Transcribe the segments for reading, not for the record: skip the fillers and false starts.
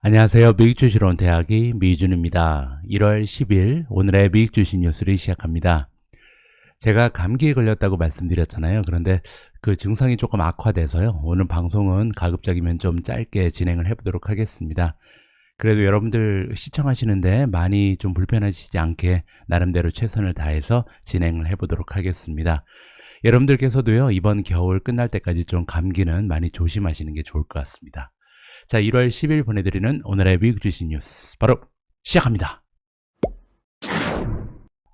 안녕하세요. 미국 주식론 대학의 미준입니다. 1월 10일 오늘의 미국 주식 뉴스를 시작합니다. 제가 감기에 걸렸다고 말씀드렸잖아요. 그런데 그 증상이 조금 악화돼서요. 오늘 방송은 가급적이면 좀 짧게 진행을 해보도록 하겠습니다. 그래도 여러분들 시청하시는데 많이 좀 불편하시지 않게 나름대로 최선을 다해서 진행을 해보도록 하겠습니다. 여러분들께서도요, 이번 겨울 끝날 때까지 좀 감기는 많이 조심하시는 게 좋을 것 같습니다. 자, 1월 10일 보내드리는 오늘의 미국 주식 뉴스 바로 시작합니다.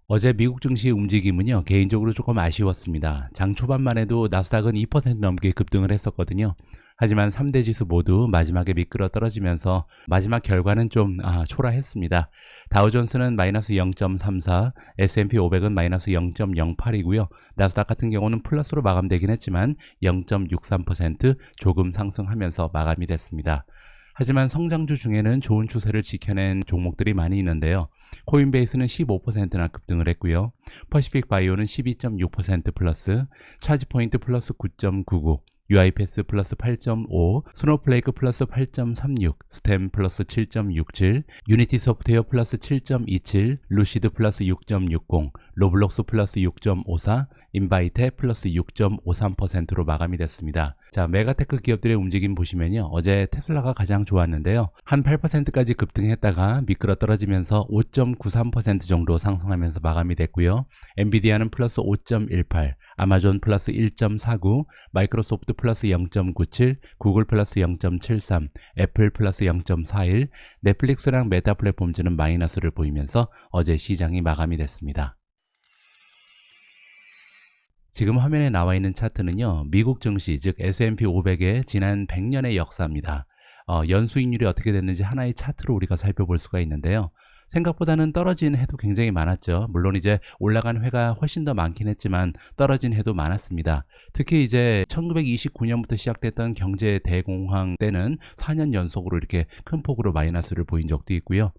어제 미국 증시 움직임은요, 개인적으로 조금 아쉬웠습니다. 장 초반만 해도 나스닥은 2% 넘게 급등을 했었거든요. 하지만 3대 지수 모두 마지막에 미끄러 떨어지면서 마지막 결과는 좀 초라했습니다. 다우존스는 마이너스 0.34, S&P 500은 마이너스 0.08이고요. 나스닥 같은 경우는 플러스로 마감되긴 했지만 0.63% 조금 상승하면서 마감이 됐습니다. 하지만 성장주 중에는 좋은 추세를 지켜낸 종목들이 많이 있는데요. 코인베이스는 15%나 급등을 했고요. 퍼시픽 바이오는 12.6% 플러스, 차지포인트 플러스 9.99, UiPath 플러스 8.5, 스노우플레이크 플러스 8.36, 스템 플러스 7.67, 유니티 소프트웨어 플러스 7.27, 루시드 플러스 6.60, 로블록스 플러스 6.54, 인바이테 플러스 6.53%로 마감이 됐습니다. 자, 메가테크 기업들의 움직임 보시면요. 어제 테슬라가 가장 좋았는데요. 한 8%까지 급등했다가 미끄러 떨어지면서 5.93% 정도 상승하면서 마감이 됐고요. 엔비디아는 플러스 5.18, 아마존 플러스 1.49, 마이크로소프트 플러스 0.97, 구글 플러스 0.73, 애플 플러스 0.41, 넷플릭스랑 메타 플랫폼즈는 마이너스를 보이면서 어제 시장이 마감이 됐습니다. 지금 화면에 나와 있는 차트는요, 미국 증시, 즉 S&P 500의 지난 100년의 역사입니다. 연수익률이 어떻게 됐는지 하나의 차트로 우리가 살펴볼 수가 있는데요. 생각보다는 떨어진 해도 굉장히 많았죠. 물론 이제 올라간 해가 훨씬 더 많긴 했지만 떨어진 해도 많았습니다. 특히 이제 1929년부터 시작됐던 경제 대공황 때는 4년 연속으로 이렇게 큰 폭으로 마이너스를 보인 적도 있고요.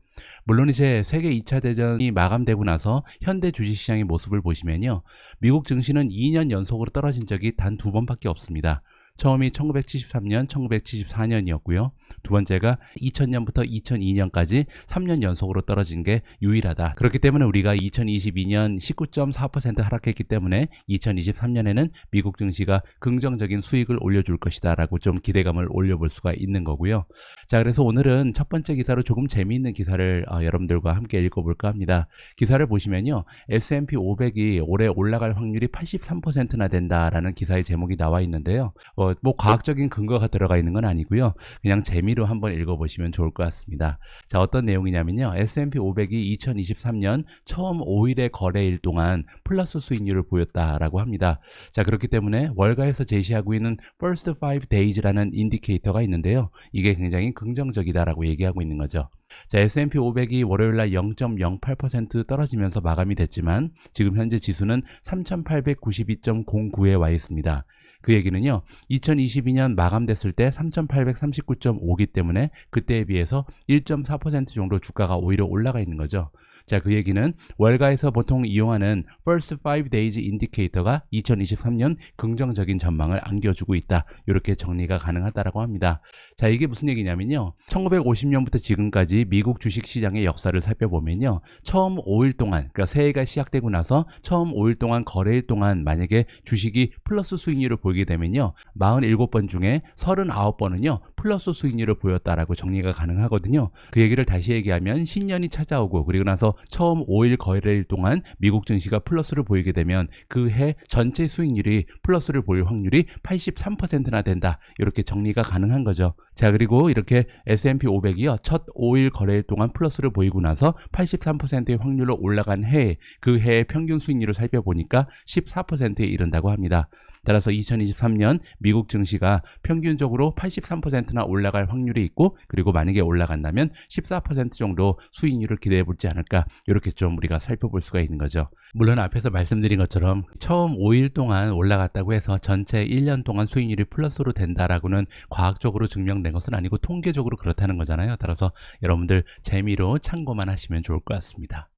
물론 이제 세계 2차 대전이 마감되고 나서 현대 주식시장의 모습을 보시면요. 미국 증시는 2년 연속으로 떨어진 적이 단 2번밖에 없습니다. 처음이 1973년, 1974년이었고요. 두 번째가 2000년부터 2002년까지 3년 연속으로 떨어진 게 유일하다. 그렇기 때문에 우리가 2022년 19.4% 하락했기 때문에 2023년에는 미국 증시가 긍정적인 수익을 올려줄 것이다 라고 좀 기대감을 올려볼 수가 있는 거고요. 자, 그래서 오늘은 첫 번째 기사로 조금 재미있는 기사를 여러분들과 함께 읽어볼까 합니다. 기사를 보시면요. S&P 500이 올해 올라갈 확률이 83%나 된다라는 기사의 제목이 나와 있는데요. 뭐 과학적인 근거가 들어가 있는 건 아니고요. 그냥 재미로 한번 읽어보시면 좋을 것 같습니다. 자, 어떤 내용이냐면요. S&P 500이 2023년 처음 5일의 거래일 동안 플러스 수익률을 보였다라고 합니다. 자, 그렇기 때문에 월가에서 제시하고 있는 First 5 Days라는 인디케이터가 있는데요. 이게 굉장히 긍정적이다라고 얘기하고 있는 거죠. 자, S&P 500이 월요일날 0.08% 떨어지면서 마감이 됐지만 지금 현재 지수는 3892.09에 와 있습니다. 그 얘기는요, 2022년 마감됐을 때 3839.5기 때문에 그때에 비해서 1.4% 정도 주가가 오히려 올라가 있는 거죠. 자, 그 얘기는 월가에서 보통 이용하는 First 5 Days 인디케이터가 2023년 긍정적인 전망을 안겨주고 있다. 이렇게 정리가 가능하다라고 합니다. 자, 이게 무슨 얘기냐면요. 1950년부터 지금까지 미국 주식시장의 역사를 살펴보면요. 처음 5일 동안, 그러니까 새해가 시작되고 나서 처음 5일 동안 거래일 동안 만약에 주식이 플러스 수익률을 보이게 되면요. 47번 중에 39번은요. 플러스 수익률을 보였다라고 정리가 가능하거든요. 그 얘기를 다시 얘기하면 신년이 찾아오고 그리고 나서 처음 5일 거래일 동안 미국 증시가 플러스를 보이게 되면 그 해 전체 수익률이 플러스를 보일 확률이 83%나 된다. 이렇게 정리가 가능한 거죠. 자, 그리고 이렇게 S&P 500이요. 첫 5일 거래일 동안 플러스를 보이고 나서 83%의 확률로 올라간 해, 그 해의 평균 수익률을 살펴보니까 14%에 이른다고 합니다. 따라서 2023년 미국 증시가 평균적으로 83%나 올라갈 확률이 있고 그리고 만약에 올라간다면 14% 정도 수익률을 기대해 볼지 않을까 이렇게 좀 우리가 살펴볼 수가 있는 거죠. 물론 앞에서 말씀드린 것처럼 처음 5일 동안 올라갔다고 해서 전체 1년 동안 수익률이 플러스로 된다라고는 과학적으로 증명된 것은 아니고 통계적으로 그렇다는 거잖아요. 따라서 여러분들 재미로 참고만 하시면 좋을 것 같습니다.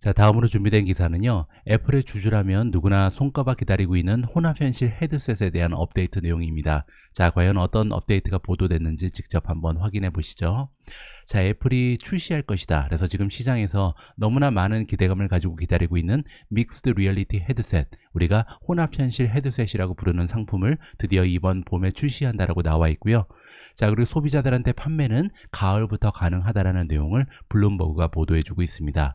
자, 다음으로 준비된 기사는요. 애플의 주주라면 누구나 손꼽아 기다리고 있는 혼합현실 헤드셋에 대한 업데이트 내용입니다. 자, 과연 어떤 업데이트가 보도됐는지 직접 한번 확인해 보시죠. 자, 애플이 출시할 것이다. 그래서 지금 시장에서 너무나 많은 기대감을 가지고 기다리고 있는 믹스드 리얼리티 헤드셋, 우리가 혼합현실 헤드셋이라고 부르는 상품을 드디어 이번 봄에 출시한다라고 나와 있고요. 자, 그리고 소비자들한테 판매는 가을부터 가능하다라는 내용을 블룸버그가 보도해주고 있습니다.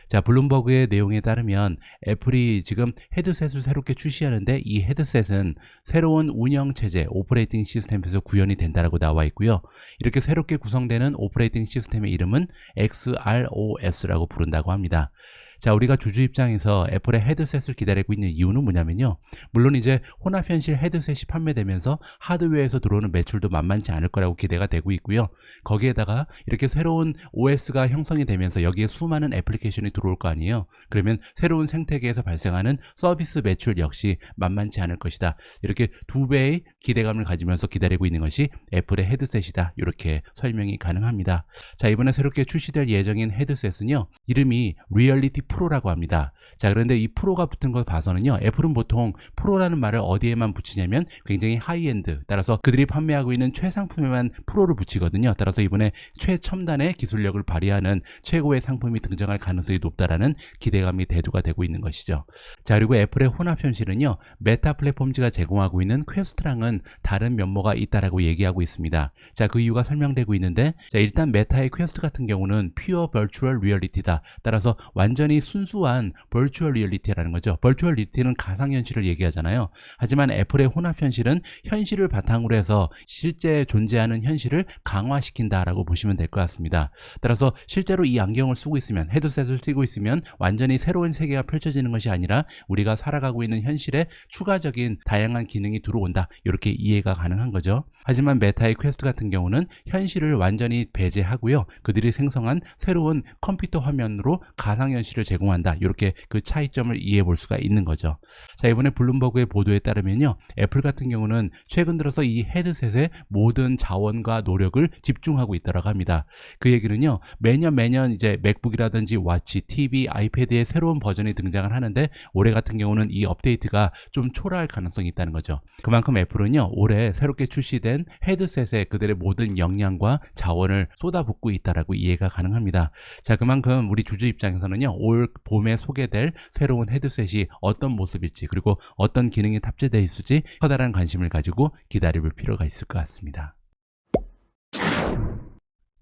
자, 블룸버그의 내용에 따르면 애플이 지금 헤드셋을 새롭게 출시하는데 이 헤드셋은 새로운 운영체제, 오퍼레이팅 시스템에서 구현이 된다라고 나와 있고요. 이렇게 새롭게 구성되는 오퍼레이팅 시스템의 이름은 XROS라고 부른다고 합니다. 자, 우리가 주주 입장에서 애플의 헤드셋을 기다리고 있는 이유는 뭐냐면요. 물론 이제 혼합현실 헤드셋이 판매되면서 하드웨어에서 들어오는 매출도 만만치 않을 거라고 기대가 되고 있고요. 거기에다가 이렇게 새로운 OS가 형성이 되면서 여기에 수많은 애플리케이션이 들어올 거 아니에요. 그러면 새로운 생태계에서 발생하는 서비스 매출 역시 만만치 않을 것이다. 이렇게 두 배의 기대감을 가지면서 기다리고 있는 것이 애플의 헤드셋이다. 이렇게 설명이 가능합니다. 자, 이번에 새롭게 출시될 예정인 헤드셋은요. 이름이 리얼리티 프로라고 합니다. 자, 그런데 이 프로가 붙은 걸 봐서는요, 애플은 보통 프로라는 말을 어디에만 붙이냐면 굉장히 하이엔드, 따라서 그들이 판매하고 있는 최상품에만 프로를 붙이거든요. 따라서 이번에 최첨단의 기술력을 발휘하는 최고의 상품이 등장할 가능성이 높다라는 기대감이 대두가 되고 있는 것이죠. 자, 그리고 애플의 혼합현실은요, 메타 플랫폼즈가 제공하고 있는 퀘스트랑은 다른 면모가 있다라고 얘기하고 있습니다. 자, 그 이유가 설명되고 있는데, 자, 일단 메타의 퀘스트 같은 경우는 퓨어 버추얼 리얼리티다. 따라서 완전히 순수한 버추얼 리얼리티라는 거죠. 버추얼 리얼리티는 가상현실을 얘기하잖아요. 하지만 애플의 혼합현실은 현실을 바탕으로 해서 실제 존재하는 현실을 강화시킨다라고 보시면 될 것 같습니다. 따라서 실제로 이 안경을 쓰고 있으면, 헤드셋을 쓰고 있으면 완전히 새로운 세계가 펼쳐지는 것이 아니라 우리가 살아가고 있는 현실에 추가적인 다양한 기능이 들어온다. 이렇게 이해가 가능한 거죠. 하지만 메타의 퀘스트 같은 경우는 현실을 완전히 배제하고요. 그들이 생성한 새로운 컴퓨터 화면으로 가상현실을 제공한다. 이렇게 그 차이점을 이해해 볼 수가 있는 거죠. 자, 이번에 블룸버그의 보도에 따르면요, 애플 같은 경우는 최근 들어서 이 헤드셋에 모든 자원과 노력을 집중하고 있다고 합니다. 그 얘기는요, 매년 이제 맥북이라든지 와치, TV, 아이패드의 새로운 버전이 등장을 하는데 올해 같은 경우는 이 업데이트가 좀 초라할 가능성이 있다는 거죠. 그만큼 애플은요, 올해 새롭게 출시된 헤드셋에 그들의 모든 역량과 자원을 쏟아붓고 있다라고 이해가 가능합니다. 자, 그만큼 우리 주주 입장에서는요, 올 봄에 소개될 새로운 헤드셋이 어떤 모습일지, 그리고 어떤 기능이 탑재되어 있을지 커다란 관심을 가지고 기다려볼 필요가 있을 것 같습니다.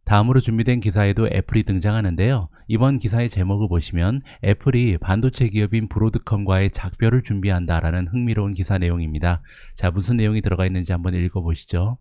다음으로 준비된 기사에도 애플이 등장하는데요. 이번 기사의 제목을 보시면 애플이 반도체 기업인 브로드컴과의 작별을 준비한다라는 흥미로운 기사 내용입니다. 자, 무슨 내용이 들어가 있는지 한번 읽어보시죠.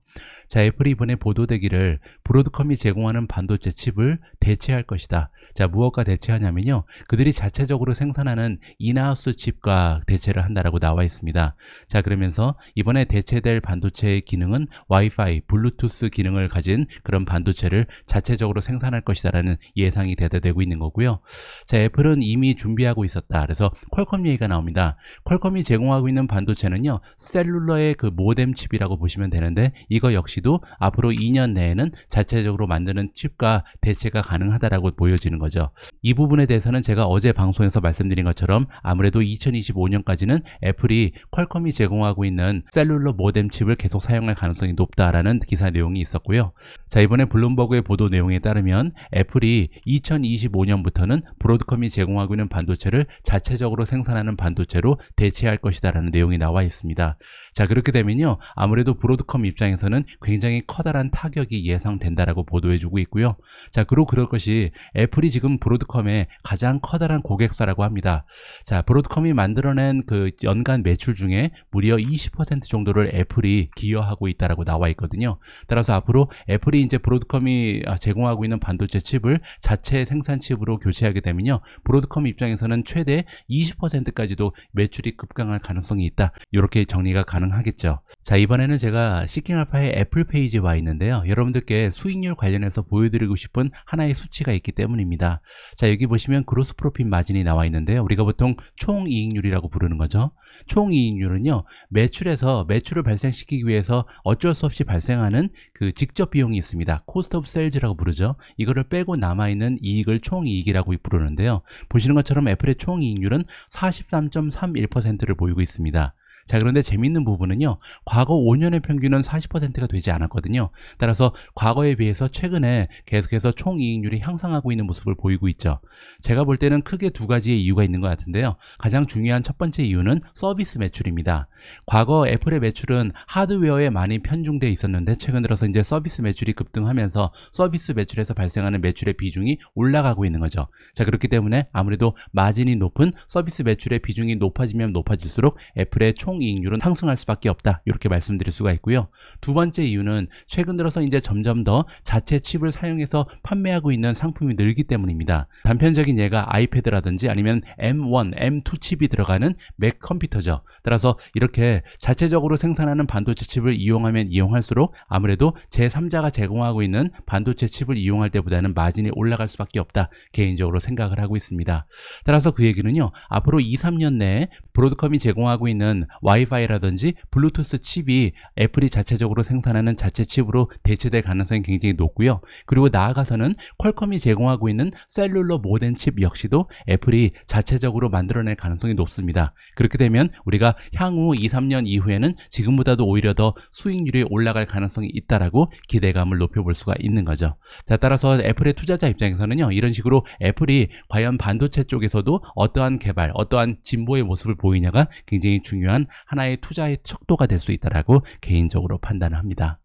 자, 애플이 이번에 보도되기를 브로드컴이 제공하는 반도체 칩을 대체할 것이다. 자, 무엇과 대체하냐면요, 그들이 자체적으로 생산하는 인하우스 칩과 대체를 한다라고 나와 있습니다. 자, 그러면서 이번에 대체될 반도체의 기능은 와이파이, 블루투스 기능을 가진 그런 반도체를 자체적으로 생산할 것이다라는 예상이 대두되고 있는 거고요. 자, 애플은 이미 준비하고 있었다. 그래서 퀄컴 얘기가 나옵니다. 퀄컴이 제공하고 있는 반도체는요, 셀룰러의 그 모뎀 칩이라고 보시면 되는데, 이거 역시도 앞으로 2년 내에는 자체적으로 만드는 칩과 대체가 가능하다라고 보여지는 거죠. 이 부분에 대해서는 제가 어제 방송에서 말씀드린 것처럼 아무래도 2025년까지는 애플이 퀄컴이 제공하고 있는 셀룰러 모뎀 칩을 계속 사용할 가능성이 높다라는 기사 내용이 있었고요. 자, 이번에 블룸버그의 보도 내용에 따르면 애플이 2025년부터는 브로드컴이 제공하고 있는 반도체를 자체적으로 생산하는 반도체로 대체할 것이다라는 내용이 나와 있습니다. 자, 그렇게 되면요, 아무래도 브로드컴 입장에서는 굉장히 커다란 타격이 예상된다라고 보도해주고 있고요. 자, 그리고 그럴 것이 애플이 지금 브로드컴의 가장 커다란 고객사라고 합니다. 자, 브로드컴이 만들어낸 그 연간 매출 중에 무려 20% 정도를 애플이 기여하고 있다라고 나와 있거든요. 따라서 앞으로 애플이 이제 브로드컴이 제공하고 있는 반도체 칩을 자체 생산 칩으로 교체하게 되면요, 브로드컴 입장에서는 최대 20%까지도 매출이 급강할 가능성이 있다. 이렇게 정리가 가능하겠죠. 자, 이번에는 제가 시킹알파의 애플 풀페이지에 와 있는데요. 여러분들께 수익률 관련해서 보여드리고 싶은 하나의 수치가 있기 때문입니다. 자, 여기 보시면 그로스 프로핏 마진이 나와 있는데요. 우리가 보통 총이익률이라고 부르는 거죠. 총이익률은요, 매출을 발생시키기 위해서 어쩔 수 없이 발생하는 그 직접 비용이 있습니다. 코스트 오브 셀즈라고 부르죠. 이거를 빼고 남아있는 이익을 총이익이라고 부르는데요. 보시는 것처럼 애플의 총이익률은 43.31%를 보이고 있습니다. 자, 그런데 재밌는 부분은요, 과거 5년의 평균은 40%가 되지 않았거든요. 따라서 과거에 비해서 최근에 계속해서 총이익률이 향상하고 있는 모습을 보이고 있죠. 제가 볼 때는 크게 두 가지의 이유가 있는 것 같은데요. 가장 중요한 첫 번째 이유는 서비스 매출입니다. 과거 애플의 매출은 하드웨어에 많이 편중되어 있었는데 최근 들어서 이제 서비스 매출이 급등하면서 서비스 매출에서 발생하는 매출의 비중이 올라가고 있는 거죠. 자, 그렇기 때문에 아무래도 마진이 높은 서비스 매출의 비중이 높아지면 높아질수록 애플의 총이익률은 상승할 수밖에 없다, 이렇게 말씀드릴 수가 있고요. 두 번째 이유는 최근 들어서 이제 점점 더 자체 칩을 사용해서 판매하고 있는 상품이 늘기 때문입니다. 단편적인 예가 아이패드라든지 아니면 M1, M2 칩이 들어가는 맥 컴퓨터죠. 따라서 이렇게 자체적으로 생산하는 반도체 칩을 이용하면 이용할수록 아무래도 제3자가 제공하고 있는 반도체 칩을 이용할 때보다는 마진이 올라갈 수밖에 없다, 개인적으로 생각을 하고 있습니다. 따라서 그 얘기는요, 앞으로 2, 3년 내에 브로드컴이 제공하고 있는 와이파이라든지 블루투스 칩이 애플이 자체적으로 생산하는 자체 칩으로 대체될 가능성이 굉장히 높고요. 그리고 나아가서는 퀄컴이 제공하고 있는 셀룰러 모뎀 칩 역시도 애플이 자체적으로 만들어낼 가능성이 높습니다. 그렇게 되면 우리가 향후 2, 3년 이후에는 지금보다도 오히려 더 수익률이 올라갈 가능성이 있다라고 기대감을 높여볼 수가 있는 거죠. 자, 따라서 애플의 투자자 입장에서는요, 이런 식으로 애플이 과연 반도체 쪽에서도 어떠한 개발, 어떠한 진보의 모습을 보이냐가 굉장히 중요한 하나의 투자의 척도가 될 수 있다라고 개인적으로 판단을 합니다.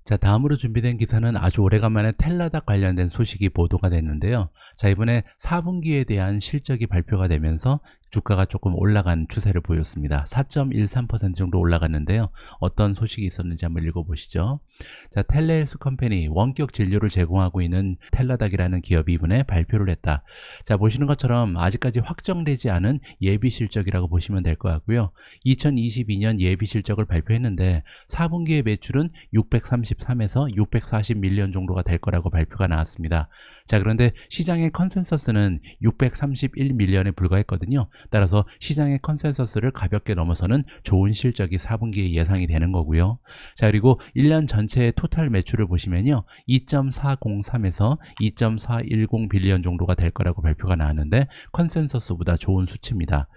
자, 다음으로 준비된 기사는 아주 오래간만에 텔라닥 관련된 소식이 보도가 됐는데요. 자, 이번에 4분기에 대한 실적이 발표가 되면서 주가가 조금 올라간 추세를 보였습니다. 4.13% 정도 올라갔는데요. 어떤 소식이 있었는지 한번 읽어보시죠. 자, 텔레헬스 컴퍼니, 원격 진료를 제공하고 있는 텔라닥이라는 기업이 이번에 발표를 했다. 자, 보시는 것처럼 아직까지 확정되지 않은 예비 실적이라고 보시면 될 것 같고요. 2022년 예비 실적을 발표했는데 4분기의 매출은 633에서 640 밀리언 정도가 될 거라고 발표가 나왔습니다. 자, 그런데 시장의 컨센서스는 631 밀리언에 불과했거든요. 따라서 시장의 컨센서스를 가볍게 넘어서는 좋은 실적이 4분기에 예상이 되는 거고요. 자, 그리고 1년 전체의 토탈 매출을 보시면요, 2.403에서 2.410 빌리언 정도가 될 거라고 발표가 나왔는데 컨센서스보다 좋은 수치입니다.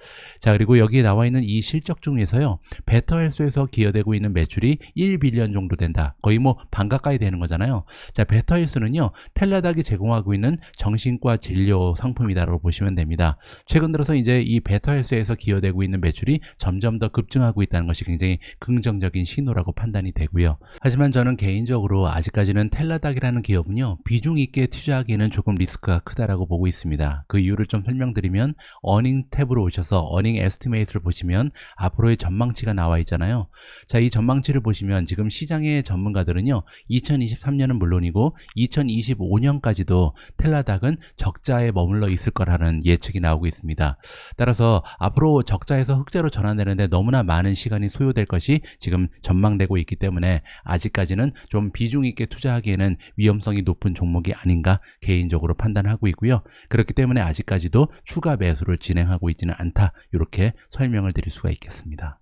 자, 그리고 여기에 나와 있는 이 실적 중에서요, 베터헬스에서 기여되고 있는 매출이 1빌리언 정도 된다. 거의 뭐 반 가까이 되는 거잖아요. 자, 베터헬스는요, 텔라닥이 제공하고 있는 정신과 진료 상품이다라고 보시면 됩니다. 최근 들어서 이제 이 베터헬스에서 기여되고 있는 매출이 점점 더 급증하고 있다는 것이 굉장히 긍정적인 신호라고 판단이 되고요. 하지만 저는 개인적으로 아직까지는 텔라닥이라는 기업은요, 비중 있게 투자하기에는 조금 리스크가 크다라고 보고 있습니다. 그 이유를 좀 설명드리면, 어닝 탭으로 오셔서 어닝 에스티메이트를 보시면 앞으로의 전망치가 나와 있잖아요. 자, 이 전망치를 보시면 지금 시장의 전문가들은요, 2023년은 물론이고 2025년까지도 텔라닥은 적자에 머물러 있을 거라는 예측이 나오고 있습니다. 따라서 앞으로 적자에서 흑자로 전환되는데 너무나 많은 시간이 소요될 것이 지금 전망되고 있기 때문에 아직까지는 좀 비중 있게 투자하기에는 위험성이 높은 종목이 아닌가 개인적으로 판단하고 있고요. 그렇기 때문에 아직까지도 추가 매수를 진행하고 있지는 않다, 이렇게 설명을 드릴 수가 있겠습니다.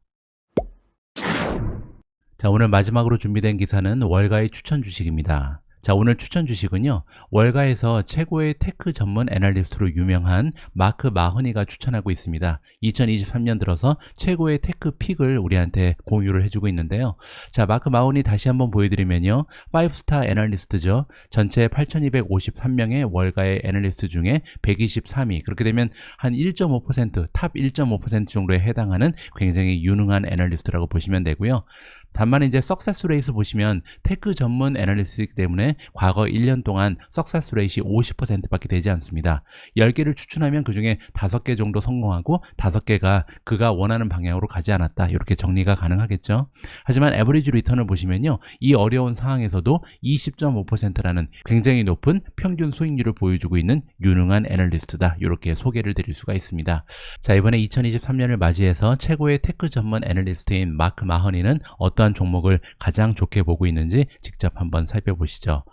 자, 오늘 마지막으로 준비된 기사는 월가의 추천 주식입니다. 자, 오늘 추천 주식은요, 월가에서 최고의 테크 전문 애널리스트로 유명한 마크 마허니가 추천하고 있습니다. 2023년 들어서 최고의 테크 픽을 우리한테 공유를 해주고 있는데요. 자, 마크 마허니 다시 한번 보여드리면요, 5스타 애널리스트죠. 전체 8,253명의 월가의 애널리스트 중에 123위, 그렇게 되면 한 1.5%, 탑 1.5% 정도에 해당하는 굉장히 유능한 애널리스트라고 보시면 되고요. 다만 이제 석세스 레이트 보시면 테크 전문 애널리스트이기 때문에 과거 1년 동안 석세스 레이트이 50%밖에 되지 않습니다. 10개를 추천하면 그 중에 5개 정도 성공하고 5개가 그가 원하는 방향으로 가지 않았다, 이렇게 정리가 가능하겠죠. 하지만 에버리지 리턴을 보시면요, 이 어려운 상황에서도 20.5%라는 굉장히 높은 평균 수익률을 보여주고 있는 유능한 애널리스트다, 이렇게 소개를 드릴 수가 있습니다. 자, 이번에 2023년을 맞이해서 최고의 테크 전문 애널리스트인 마크 마허니는 어떤 어떠한 종목을 가장 좋게 보고 있는지 직접 한번 살펴보시죠.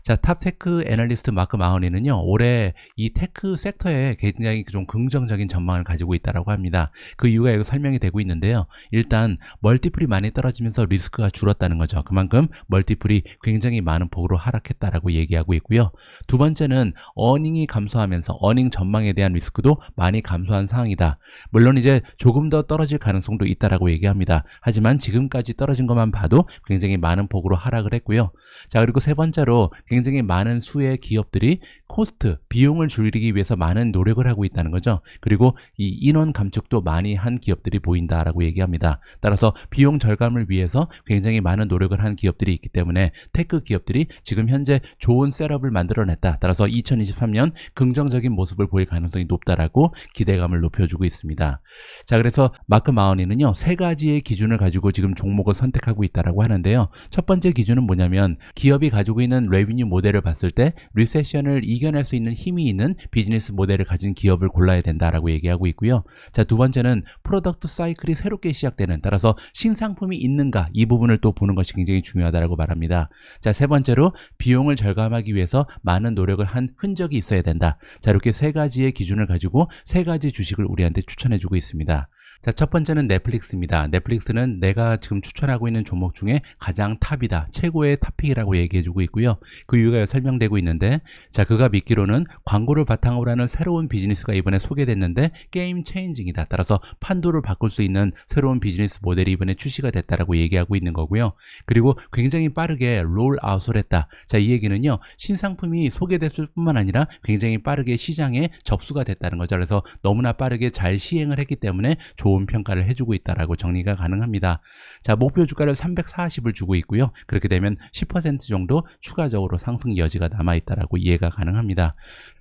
자, 탑테크 애널리스트 마크 마허니는요, 올해 이 테크 섹터에 굉장히 좀 긍정적인 전망을 가지고 있다고 합니다. 그 이유가 여기 설명이 되고 있는데요. 일단 멀티플이 많이 떨어지면서 리스크가 줄었다는 거죠. 그만큼 멀티플이 굉장히 많은 폭으로 하락했다라고 얘기하고 있고요. 두 번째는 어닝이 감소하면서 어닝 전망에 대한 리스크도 많이 감소한 상황이다. 물론 이제 조금 더 떨어질 가능성도 있다라고 얘기합니다. 하지만 지금까지 떨어진 것만 봐도 굉장히 많은 폭으로 하락을 했고요. 자, 그리고 세 번째로 굉장히 많은 수의 기업들이 코스트, 비용을 줄이기 위해서 많은 노력을 하고 있다는 거죠. 그리고 이 인원 감축도 많이 한 기업들이 보인다라고 얘기합니다. 따라서 비용 절감을 위해서 굉장히 많은 노력을 한 기업들이 있기 때문에 테크 기업들이 지금 현재 좋은 셋업을 만들어냈다. 따라서 2023년 긍정적인 모습을 보일 가능성이 높다라고 기대감을 높여주고 있습니다. 자, 그래서 마크 마허니는요, 세 가지의 기준을 가지고 지금 종목을 선택하고 있다라고 하는데요. 첫 번째 기준은 뭐냐면 기업이 가지고 있는 레비뉴 모델을 봤을 때 리세션을 이겨낼 수 있는 힘이 있는 비즈니스 모델을 가진 기업을 골라야 된다라고 얘기하고 있고요. 자, 두 번째는 프로덕트 사이클이 새롭게 시작되는, 따라서 신상품이 있는가, 이 부분을 또 보는 것이 굉장히 중요하다고 말합니다. 자, 세 번째로 비용을 절감하기 위해서 많은 노력을 한 흔적이 있어야 된다. 자, 이렇게 세 가지의 기준을 가지고 세 가지 주식을 우리한테 추천해주고 있습니다. 자, 첫 번째는 넷플릭스입니다. 넷플릭스는 내가 지금 추천하고 있는 종목 중에 가장 탑이다, 최고의 탑픽이라고 얘기해주고 있고요. 그 이유가 설명되고 있는데, 자, 그가 믿기로는 광고를 바탕으로 하는 새로운 비즈니스가 이번에 소개됐는데 게임 체인징이다. 따라서 판도를 바꿀 수 있는 새로운 비즈니스 모델이 이번에 출시가 됐다라고 얘기하고 있는 거고요. 그리고 굉장히 빠르게 롤아웃을 했다. 자, 이 얘기는요, 신상품이 소개됐을 뿐만 아니라 굉장히 빠르게 시장에 접수가 됐다는 거죠. 그래서 너무나 빠르게 잘 시행을 했기 때문에 좋은 평가를 해주고 있다라고 정리가 가능합니다. 자, 목표 주가를 340을 주고 있고요. 그렇게 되면 10% 정도 추가적으로 상승 여지가 남아있다라고 이해가 가능합니다.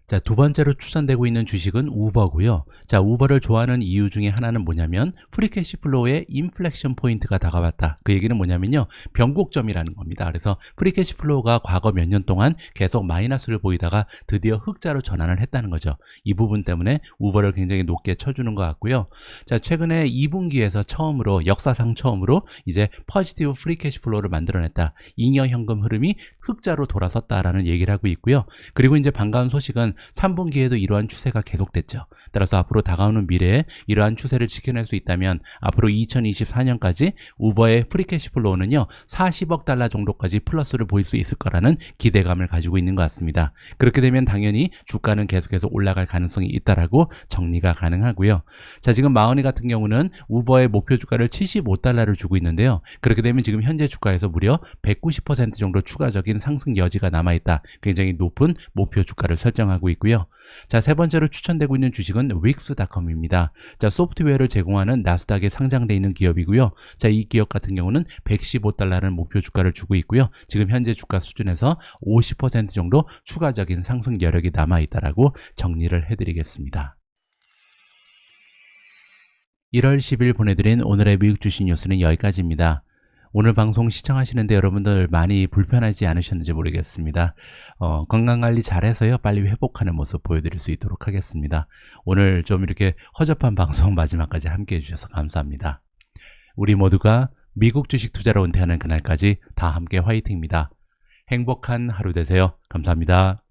자, 두 번째로 추천되고 있는 주식은 우버고요. 자, 우버를 좋아하는 이유 중에 하나는 뭐냐면 프리캐시 플로우의 인플렉션 포인트가 다가왔다. 그 얘기는 뭐냐면요, 변곡점이라는 겁니다. 그래서 프리캐시 플로우가 과거 몇 년 동안 계속 마이너스를 보이다가 드디어 흑자로 전환을 했다는 거죠. 이 부분 때문에 우버를 굉장히 높게 쳐주는 것 같고요. 자, 최근에 2분기에서 처음으로, 역사상 처음으로 이제 포지티브 프리캐시 플로우를 만들어냈다. 잉여 현금 흐름이 흑자로 돌아섰다라는 얘기를 하고 있고요. 그리고 이제 반가운 소식은 3분기에도 이러한 추세가 계속됐죠. 따라서 앞으로 다가오는 미래에 이러한 추세를 지켜낼 수 있다면 앞으로 2024년까지 우버의 프리캐시 플로우는요, 40억 달러 정도까지 플러스를 보일 수 있을 거라는 기대감을 가지고 있는 것 같습니다. 그렇게 되면 당연히 주가는 계속해서 올라갈 가능성이 있다라고 정리가 가능하고요. 자, 지금 마허니 같은 경우는 우버의 목표 주가를 75달러를 주고 있는데요. 그렇게 되면 지금 현재 주가에서 무려 190% 정도 추가적인 상승 여지가 남아있다. 굉장히 높은 목표 주가를 설정하고 있고요. 자, 세 번째로 추천되고 있는 주식은 윅스닷컴입니다. 자, 소프트웨어를 제공하는 나스닥에 상장되어 있는 기업이고요. 자, 이 기업 같은 경우는 115달러라는 목표 주가를 주고 있고요. 지금 현재 주가 수준에서 50% 정도 추가적인 상승 여력이 남아있다라고 정리를 해드리겠습니다. 1월 10일 보내드린 오늘의 미국 주식 뉴스는 여기까지입니다. 오늘 방송 시청하시는데 여러분들 많이 불편하지 않으셨는지 모르겠습니다. 건강관리 잘해서요, 빨리 회복하는 모습 보여드릴 수 있도록 하겠습니다. 오늘 좀 이렇게 허접한 방송 마지막까지 함께 해주셔서 감사합니다. 우리 모두가 미국 주식 투자로 은퇴하는 그날까지 다 함께 화이팅입니다. 행복한 하루 되세요. 감사합니다.